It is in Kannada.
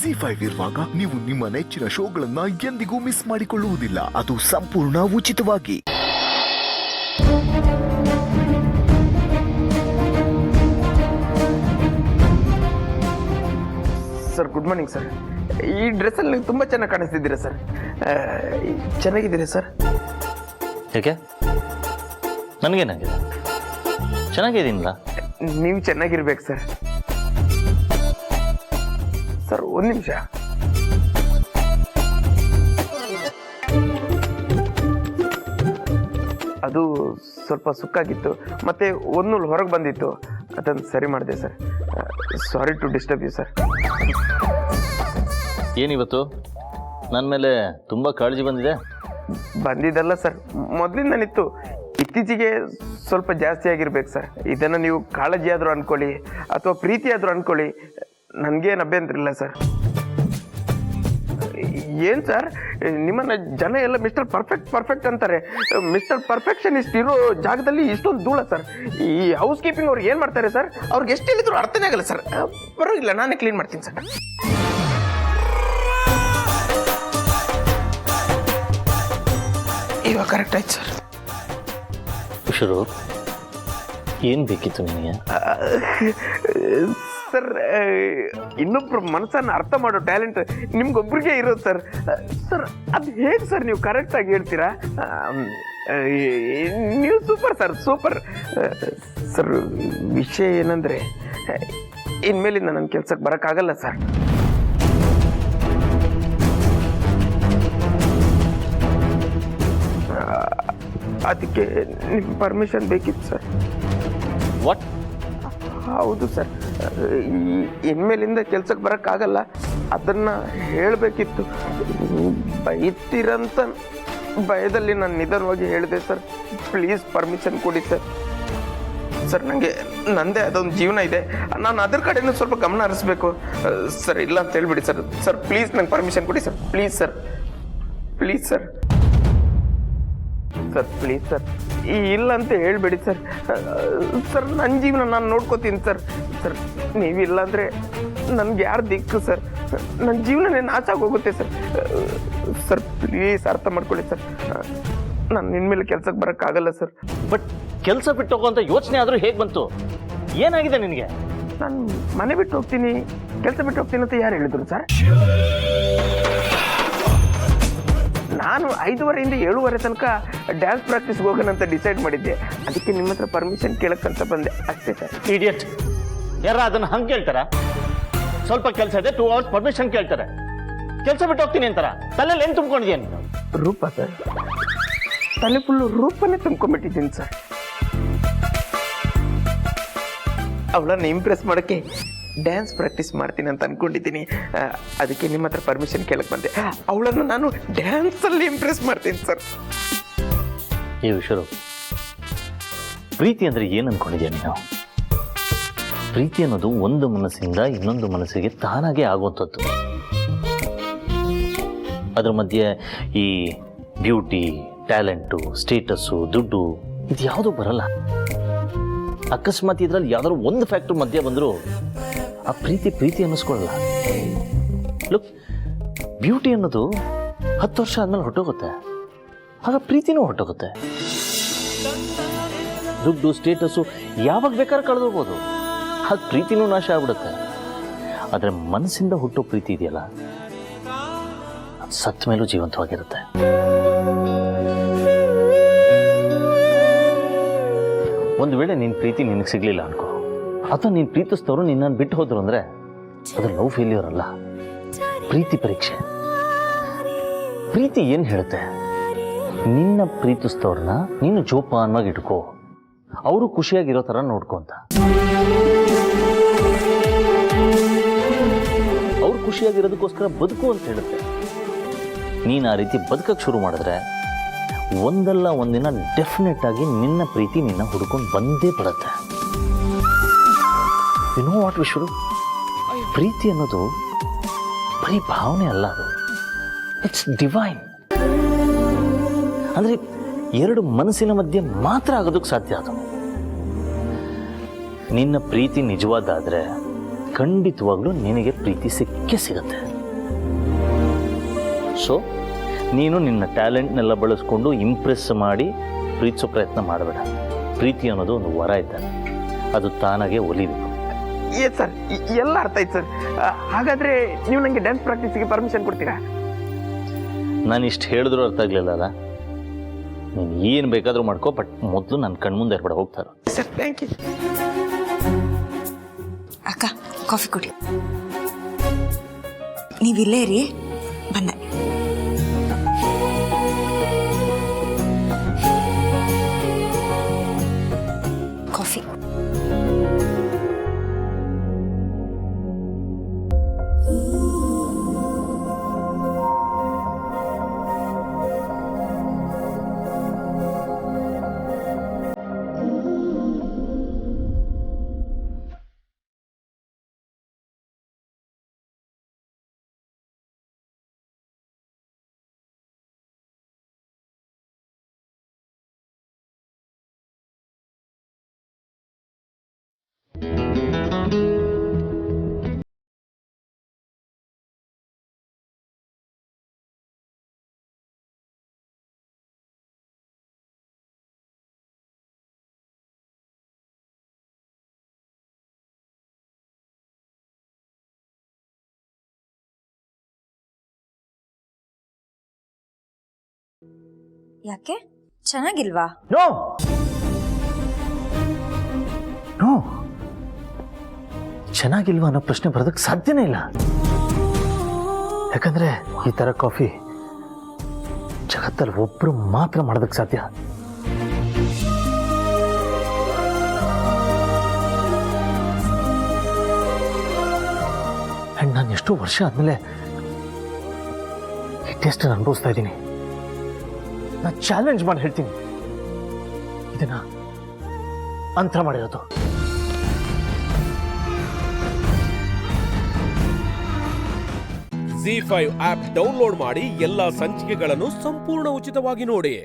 ZEE5 ಇರುವಾಗ ನೀವು ನಿಮ್ಮ ನೆಚ್ಚಿನ ಶೋಗಳನ್ನ ಎಂದಿಗೂ ಮಿಸ್ ಮಾಡಿಕೊಳ್ಳುವುದಿಲ್ಲ. ಅದು ಸಂಪೂರ್ಣ ಉಚಿತವಾಗಿ. Sir good morning sir. ಈ ಡ್ರೆಸ್ಸಲ್ಲಿ ನೀವು ತುಂಬ ಚೆನ್ನಾಗಿ ಕಾಣಿಸ್ತಿದ್ದೀರಾ ಸರ್. ಚೆನ್ನಾಗಿದ್ದೀರಾ ಸರ್? ಯಾಕೆ ನನಗೇನಾಗಿದೆ? ಚೆನ್ನಾಗಿದ್ದೀನಿಲ್ಲ. ನೀವು ಚೆನ್ನಾಗಿರ್ಬೇಕು ಸರ್. ಸರ್ ಒಂದು ನಿಮಿಷ. ಅದು ಸ್ವಲ್ಪ ಸುಕ್ಕಾಗಿತ್ತು, ಮತ್ತೆ ಒಂದು ಹೊರಗೆ ಬಂದಿತ್ತು, ಅದನ್ನು ಸರಿ ಮಾಡಿದೆ sir. Sorry to disturb you sir. ಏನಿವತ್ತು ನನ್ನ ಮೇಲೆ ತುಂಬ ಕಾಳಜಿ ಬಂದಿದೆ? ಬಂದಿದ್ದಲ್ಲ ಸರ್, ಮೊದಲಿಂದನಿತ್ತು. ಇತ್ತೀಚೆಗೆ ಸ್ವಲ್ಪ ಜಾಸ್ತಿ ಆಗಿರ್ಬೇಕು ಸರ್. ಇದನ್ನು ನೀವು ಕಾಳಜಿ ಆದರೂ ಅಂದ್ಕೊಳ್ಳಿ ಅಥವಾ ಪ್ರೀತಿ ಆದರೂ ಅಂದ್ಕೊಳ್ಳಿ, ನನಗೇನು ಅಭ್ಯಂತರ ಇಲ್ಲ ಸರ್. ಏನು ಸರ್, ನಿಮ್ಮನ್ನು ಜನ ಎಲ್ಲ ಮಿಸ್ಟರ್ ಪರ್ಫೆಕ್ಟ್ ಅಂತಾರೆ. ಮಿಸ್ಟರ್ ಪರ್ಫೆಕ್ಷನಿಸ್ಟ್ ಇರೋ ಜಾಗದಲ್ಲಿ ಇಷ್ಟೊಂದು ಧೂಳ ಸರ್. ಈ ಹೌಸ್ ಕೀಪಿಂಗ್ ಅವ್ರು ಏನು ಮಾಡ್ತಾರೆ ಸರ್? ಅವ್ರಿಗೆ ಎಷ್ಟು ಹೇಳಿದ್ರು ಅರ್ಥನೇ ಆಗಲ್ಲ ಸರ್. ಪರವಾಗಿಲ್ಲ, ನಾನೇ ಕ್ಲೀನ್ ಮಾಡ್ತೀನಿ ಸರ್. ಇವಾಗ ಕರೆಕ್ಟ್ ಆಯ್ತು ಸರ್. ಶುರು ಏನು ಬೇಕಿತ್ತು ನಿನಗೆ? ಸರ್, ಇನ್ನೊಬ್ರು ಮನಸ್ಸನ್ನು ಅರ್ಥ ಮಾಡೋ ಟ್ಯಾಲೆಂಟ್ ನಿಮ್ಗೊಬ್ರಿಗೆ ಇರೋದು ಸರ್. ಸರ್ ಅದು ಹೇಗೆ ಸರ್ ನೀವು ಕರೆಕ್ಟಾಗಿ ಹೇಳ್ತೀರಾ? ನೀವು ಸೂಪರ್ ಸರ್, ಸೂಪರ್. ಸರ್ ವಿಷಯ ಏನಂದರೆ, ಇನ್ಮೇಲಿಂದ ನನ್ನ ಕೆಲ್ಸಕ್ಕೆ ಬರೋಕ್ಕಾಗಲ್ಲ ಸರ್. ಅದಕ್ಕೆ ನಿಮ್ಮ ಪರ್ಮಿಷನ್ ಬೇಕಿತ್ತು ಸರ್. ವಾಟ್? ಹೌದು ಸರ್, ಇನ್ಮೇಲಿಂದ ಕೆಲ್ಸಕ್ಕೆ ಬರೋಕ್ಕಾಗಲ್ಲ, ಅದನ್ನು ಹೇಳಬೇಕಿತ್ತು. ಬೈತೀರಂತ ಭಯದಲ್ಲಿ ನಾನು ನಿಧಾನವಾಗಿ ಹೇಳಿದೆ ಸರ್. ಪ್ಲೀಸ್ ಪರ್ಮಿಷನ್ ಕೊಡಿ ಸರ್. ಸರ್ ನನಗೆ ನನ್ನದೇ ಅದೊಂದು ಜೀವನ ಇದೆ, ನಾನು ಅದ್ರ ಕಡೆನೂ ಸ್ವಲ್ಪ ಗಮನ ಹರಿಸ್ಬೇಕು ಸರ್. ಇಲ್ಲ ಅಂತ ಹೇಳ್ಬಿಡಿ ಸರ್. ಸರ್ ಪ್ಲೀಸ್ ನಂಗೆ ಪರ್ಮಿಷನ್ ಕೊಡಿ sir. Please sir, please sir. Sir please sir, ಇಲ್ಲ ಅಂತ ಹೇಳ್ಬೇಡಿ ಸರ್. ಸರ್ ನನ್ನ ಜೀವನ ನಾನು ನೋಡ್ಕೋತೀನಿ ಸರ್. ಸರ್ ನೀವಿಲ್ಲ ಅಂದರೆ ನನಗೆ ಯಾರು ದಿಕ್ಕು ಸರ್? ನನ್ನ ಜೀವನನೇ ನಾಶ ಆಗೋಗುತ್ತೆ ಸರ್. ಸರ್ ಪ್ಲೀಸ್ ಅರ್ಥ ಮಾಡ್ಕೊಳ್ಳಿ ಸರ್. ನಾನು ಇನ್ಮೇಲೆ ಕೆಲ್ಸಕ್ಕೆ ಬರೋಕ್ಕಾಗಲ್ಲ ಸರ್. ಬಟ್ ಕೆಲಸ ಬಿಟ್ಟು ಹೋಗುವಂಥ ಯೋಚನೆ ಆದರೂ ಹೇಗೆ ಬಂತು? ಏನಾಗಿದೆ ನಿನಗೆ? ನಾನು ಮನೆ ಬಿಟ್ಟು ಹೋಗ್ತೀನಿ, ಕೆಲಸ ಬಿಟ್ಟು ಹೋಗ್ತೀನಿ ಅಂತ ಯಾರು ಹೇಳಿದ್ರು ಸರ್? ನಾನು 5:30 7:30 ತನಕ ಡ್ಯಾನ್ಸ್ ಪ್ರಾಕ್ಟೀಸ್ಗೆ ಹೋಗೋಣ ಅಂತ ಡಿಸೈಡ್ ಮಾಡಿದ್ದೆ. ಅದಕ್ಕೆ ನಿಮ್ಮ ಹತ್ರ ಪರ್ಮಿಷನ್ ಕೇಳಕ್ಕಂತ ಬಂದೆ ಅಷ್ಟೇ ಸರ್. ಇಡಿಯಟ್, ಯಾರ ಅದನ್ನು ಹಂಗೆ ಕೇಳ್ತಾರ? ಸ್ವಲ್ಪ ಕೆಲಸ ಇದೆ, 2 hours ಪರ್ಮಿಷನ್ ಕೇಳ್ತಾರೆ. ಕೆಲಸ ಬಿಟ್ಟು ಹೋಗ್ತೀನಿ ಅಂತಾರ? ತಲೆಯಲ್ಲಿ ಏನು ತುಂಬ್ಕೊಂಡಿದ್ಯಾ ನೀನು? ರೂಪ ಸರ್, ತಲೆ ಫುಲ್ಲು ರೂಪನೇ ತುಂಬ್ಕೊಂಡ್ಬಿಟ್ಟಿದ್ದೀನಿ ಸರ್. ಅವಳನ್ನು ಇಂಪ್ರೆಸ್ ಮಾಡೋಕ್ಕೆ ಡ್ಯಾನ್ಸ್ ಪ್ರಾಕ್ಟೀಸ್ ಮಾಡ್ತೀನಿ ಅಂತ ಅಂದ್ಕೊಂಡಿದ್ದೀನಿ. ಅದಕ್ಕೆ ನಿಮ್ಮ ಹತ್ರ ಪರ್ಮಿಷನ್ ಕೇಳಕ್ಕೆ ಬಂದೆ. ಅವಳನ್ನು ನಾನು ಡ್ಯಾನ್ಸಲ್ಲಿ ಇಂಪ್ರೆಸ್ ಮಾಡ್ತೀನಿ ಸರ್. ಈ ವಿಷಯ ಪ್ರೀತಿ ಅಂದರೆ ಏನು ಅಂದ್ಕೊಂಡಿದ್ಯಾ ನೀನು? ಪ್ರೀತಿ ಅನ್ನೋದು ಒಂದು ಮನಸ್ಸಿಂದ ಇನ್ನೊಂದು ಮನಸ್ಸಿಗೆ ತಾನಾಗೆ ಆಗುವಂಥದ್ದು. ಅದ್ರ ಮಧ್ಯೆ ಈ ಬ್ಯೂಟಿ, ಟ್ಯಾಲೆಂಟು, ಸ್ಟೇಟಸ್ಸು, ದುಡ್ಡು ಇದು ಯಾವುದೂ ಬರಲ್ಲ. ಅಕಸ್ಮಾತ್ ಇದರಲ್ಲಿ ಯಾವ್ದಾದ್ರು ಒಂದು ಫ್ಯಾಕ್ಟ್ರಿ ಮಧ್ಯೆ ಬಂದರೂ ಆ ಪ್ರೀತಿ ಅನ್ನಿಸ್ಕೊಳ್ಳಲ್ಲ. ಲುಕ್, ಬ್ಯೂಟಿ ಅನ್ನೋದು 10 ವರ್ಷ ಆದ್ಮೇಲೆ ಹೊರಟೋಗುತ್ತೆ, ಆಗ ಪ್ರೀತಿನೂ ಹೊರಟೋಗುತ್ತೆ. ದುಡ್ಡು, ಸ್ಟೇಟಸ್ಸು ಯಾವಾಗ ಬೇಕಾದ್ರೆ ಕಳೆದೋಗ್ಬೋದು, ಆಗ ಪ್ರೀತಿನೂ ನಾಶ ಆಗ್ಬಿಡುತ್ತೆ. ಆದರೆ ಮನಸ್ಸಿಂದ ಹುಟ್ಟೋ ಪ್ರೀತಿ ಇದೆಯಲ್ಲ, ಅದು ಸತ್ತ ಮೇಲೂ ಜೀವಂತವಾಗಿರುತ್ತೆ. ಒಂದು ವೇಳೆ ನಿನ್ನ ಪ್ರೀತಿ ನಿನಗೆ ಸಿಗಲಿಲ್ಲ ಅನ್ಕೋ, ಅಥವಾ ನೀನು ಪ್ರೀತಿಸ್ತವರು ನಿನ್ನನ್ನು ಬಿಟ್ಟು ಹೋದ್ರು ಅಂದರೆ ಅದು ಲವ್ ಫೇಲ್ಯೂರ್ ಅಲ್ಲ, ಪ್ರೀತಿ ಪರೀಕ್ಷೆ. ಪ್ರೀತಿ ಏನು ಹೇಳುತ್ತೆ? ನಿನ್ನ ಪ್ರೀತಿಸ್ತವ್ರನ್ನ ನೀನು ಜೋಪಾನವಾಗಿ ಇಟ್ಕೋ, ಅವರು ಖುಷಿಯಾಗಿರೋ ಥರ ನೋಡ್ಕೊ ಅಂತ. ಅವ್ರು ಖುಷಿಯಾಗಿರೋದಕ್ಕೋಸ್ಕರ ಬದುಕು ಅಂತ ಹೇಳುತ್ತೆ. ನೀನು ಆ ರೀತಿ ಬದುಕಕ್ಕೆ ಶುರು ಮಾಡಿದ್ರೆ ಒಂದಲ್ಲ ಒಂದಿನ ಡೆಫಿನೆಟ್ ಆಗಿ ನಿನ್ನ ಪ್ರೀತಿ ನಿನ್ನ ಹುಡ್ಕೊಂಡು ಬಂದೇ ಬರುತ್ತೆ. ಯು ನೋ ವಾಟ್ ವಿಶ್ವರು, ಪ್ರೀತಿ ಅನ್ನೋದು ಬರೀ ಭಾವನೆ ಅಲ್ಲ, ಅದು ಇಟ್ಸ್ ಡಿವೈನ್. ಅಂದರೆ 2 ಮನಸ್ಸಿನ ಮಧ್ಯೆ ಮಾತ್ರ ಆಗೋದಕ್ಕೆ ಸಾಧ್ಯ. ಅದು ನಿನ್ನ ಪ್ರೀತಿ ನಿಜವಾದಾದರೆ ಖಂಡಿತವಾಗ್ಲೂ ನಿನಗೆ ಪ್ರೀತಿ ಸಿಕ್ಕೇ ಸಿಗುತ್ತೆ. ಸೊ ನೀನು ನಿನ್ನ ಟ್ಯಾಲೆಂಟ್ನೆಲ್ಲ ಬಳಸ್ಕೊಂಡು ಇಂಪ್ರೆಸ್ ಮಾಡಿ ಪ್ರೀತಿಸೋ ಪ್ರಯತ್ನ ಮಾಡಬೇಡ. ಪ್ರೀತಿ ಅನ್ನೋದು ಒಂದು ವರ ಇದ್ದ, ಅದು ತಾನಾಗೆ ಒಲಿಬೇಕು. ಏ ಸರ್ ಎಲ್ಲ ಅರ್ಥ ಆಯ್ತು ಸರ್. ಹಾಗಾದರೆ ನೀವು ನನಗೆ ಡ್ಯಾನ್ಸ್ ಪ್ರಾಕ್ಟೀಸಿಗೆ ಪರ್ಮಿಷನ್ ಕೊಡ್ತೀರಾ? ನಾನು ಇಷ್ಟು ಹೇಳಿದ್ರು ಅರ್ಥ ಆಗಲಿಲ್ಲಲ್ಲ. ನೀನು ಏನು ಬೇಕಾದರೂ ಮಾಡ್ಕೋ, ಬಟ್ ಮೊದಲು ನನ್ನ ಕಣ್ಮುಂದೆ ಇರ್ಬೇಡ. ಹೋಗ್ತಾರ ಸರ್. Thank you. ಅಕ್ಕ ಕಾಫಿ ಕುಡಿ. ನೀವಿಲ್ಲೇ ರೀ, ಬಂದೆ. ಕಾಫಿ. ಯಾಕೆ ಚೆನ್ನಾಗಿಲ್ವಾ? ನೋ ನೋ, ಚೆನ್ನಾಗಿಲ್ವಾ ಅನ್ನೋ ಪ್ರಶ್ನೆ ಬರೋದಕ್ಕೆ ಸಾಧ್ಯನೇ ಇಲ್ಲ. ಯಾಕಂದ್ರೆ ಈ ಥರ ಕಾಫಿ ಜಗತ್ತಲ್ಲಿ ಒಬ್ಬರು ಮಾತ್ರ ಮಾಡೋದಕ್ಕೆ ಸಾಧ್ಯ. ಆ್ಯಂಡ್ ನಾನು ಎಷ್ಟೋ ವರ್ಷ ಆದಮೇಲೆ ಈ ಟೇಸ್ಟನ್ನು ಅನುಭವಿಸ್ತಾ ಇದ್ದೀನಿ. ನಾನು ಚಾಲೆಂಜ್ ಮಾಡಿ ಹೇಳ್ತೀನಿ, ಇದನ್ನ ಅಂತರ ಮಾಡಿರೋದು. ZEE5 ಆಪ್ ಡೌನ್ಲೋಡ್ ಮಾಡಿ ಎಲ್ಲಾ ಸಂಚಿಕೆಗಳನ್ನು ಸಂಪೂರ್ಣ ಉಚಿತವಾಗಿ ನೋಡಿ.